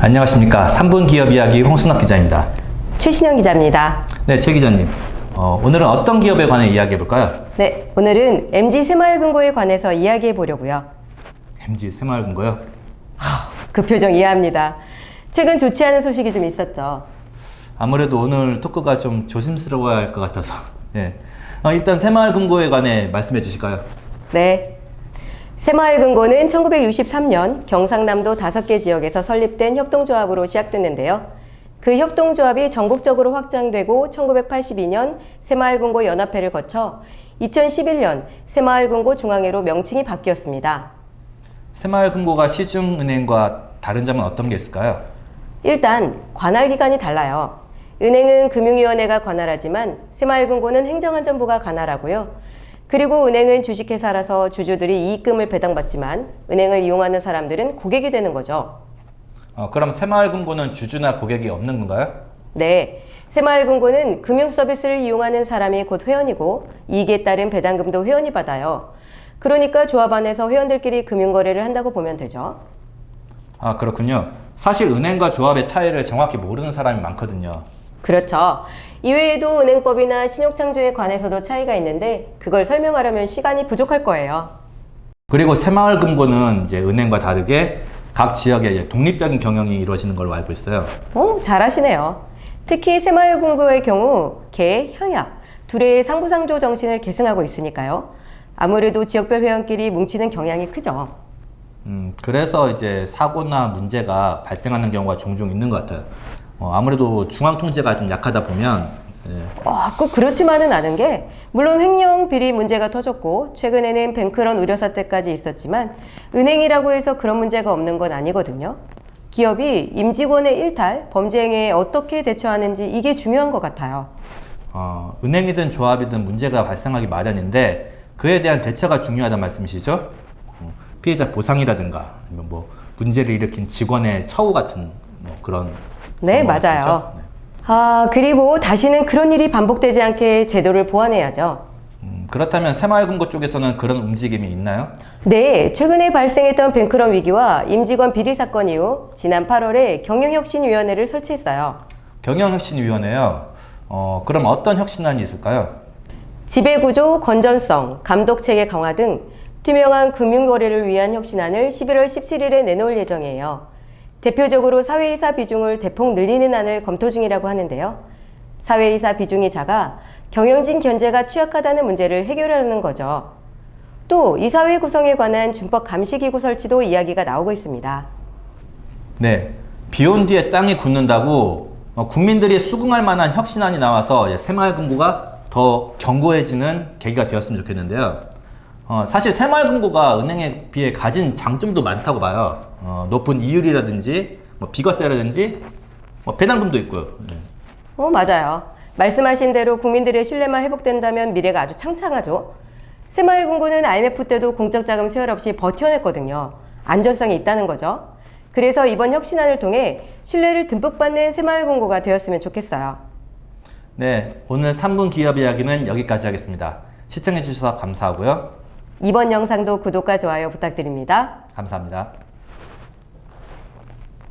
안녕하십니까. 3분 기업 이야기 홍순학 기자입니다. 최신영 기자입니다. 네, 최 기자님. 오늘은 어떤 기업에 관해 이야기해 볼까요? 네, 오늘은 MG 새마을금고에 관해서 이야기해 보려고요. MG 새마을금고요? 그 표정 이해합니다. 최근 좋지 않은 소식이 좀 있었죠. 아무래도 오늘 토크가 좀 조심스러워야 할 것 같아서. 네. 일단 새마을금고에 관해 말씀해 주실까요? 네. 새마을금고는 1963년 경상남도 5개 지역에서 설립된 협동조합으로 시작됐는데요. 그 협동조합이 전국적으로 확장되고 1982년 새마을금고 연합회를 거쳐 2011년 새마을금고 중앙회로 명칭이 바뀌었습니다. 새마을금고가 시중은행과 다른 점은 어떤 게 있을까요? 일단 관할기관이 달라요. 은행은 금융위원회가 관할하지만 새마을금고는 행정안전부가 관할하고요. 그리고 은행은 주식회사라서 주주들이 이익금을 배당받지만 은행을 이용하는 사람들은 고객이 되는 거죠. 그럼 새마을금고는 주주나 고객이 없는 건가요? 네, 새마을금고는 금융서비스를 이용하는 사람이 곧 회원이고 이익에 따른 배당금도 회원이 받아요. 그러니까 조합 안에서 회원들끼리 금융거래를 한다고 보면 되죠. 그렇군요. 사실 은행과 조합의 차이를 정확히 모르는 사람이 많거든요. 그렇죠. 이외에도 은행법이나 신용창조에 관해서도 차이가 있는데 그걸 설명하려면 시간이 부족할 거예요. 그리고 새마을금고는 이제 은행과 다르게 각 지역에 이제 독립적인 경영이 이루어지는 걸로 알고 있어요. 잘하시네요. 특히 새마을금고의 경우 개, 향약 둘의 상부상조 정신을 계승하고 있으니까요. 아무래도 지역별 회원끼리 뭉치는 경향이 크죠. 그래서 이제 사고나 문제가 발생하는 경우가 종종 있는 것 같아요. 아무래도 중앙 통제가 좀 약하다 보면 꼭 그렇지만은 않은 게 물론 횡령 비리 문제가 터졌고 최근에는 뱅크런 우려 사태까지 있었지만 은행이라고 해서 그런 문제가 없는 건 아니거든요. 기업이 임직원의 일탈, 범죄 행위에 어떻게 대처하는지 이게 중요한 것 같아요. 은행이든 조합이든 문제가 발생하기 마련인데 그에 대한 대처가 중요하다는 말씀이시죠? 피해자 보상이라든가 아니면 뭐 문제를 일으킨 직원의 처우 같은 그런. 네, 맞아요. 그리고 다시는 그런 일이 반복되지 않게 제도를 보완해야죠. 그렇다면 새마을금고 쪽에서는 그런 움직임이 있나요? 네, 최근에 발생했던 뱅크런 위기와 임직원 비리 사건 이후 지난 8월에 경영혁신위원회를 설치했어요. 경영혁신위원회요? 그럼 어떤 혁신안이 있을까요? 지배구조, 건전성, 감독체계 강화 등 투명한 금융거래를 위한 혁신안을 11월 17일에 내놓을 예정이에요. 대표적으로 사회이사 비중을 대폭 늘리는 안을 검토 중이라고 하는데요. 사회이사 비중이 작아 경영진 견제가 취약하다는 문제를 해결하는 거죠. 또 이사회 구성에 관한 준법 감시기구 설치도 이야기가 나오고 있습니다. 네, 비온 뒤에 땅이 굳는다고 국민들이 수긍할 만한 혁신안이 나와서 새마을금고가 더 견고해지는 계기가 되었으면 좋겠는데요. 사실 새마을금고가 은행에 비해 가진 장점도 많다고 봐요. 높은 이율이라든지 비과세라든지 배당금도 있고요. 맞아요. 말씀하신 대로 국민들의 신뢰만 회복된다면 미래가 아주 창창하죠. 새마을금고는 IMF 때도 공적 자금 수혈 없이 버텨냈거든요. 안전성이 있다는 거죠. 그래서 이번 혁신안을 통해 신뢰를 듬뿍 받는 새마을금고가 되었으면 좋겠어요. 네, 오늘 3분 기업 이야기는 여기까지 하겠습니다. 시청해 주셔서 감사하고요. 이번 영상도 구독과 좋아요 부탁드립니다. 감사합니다.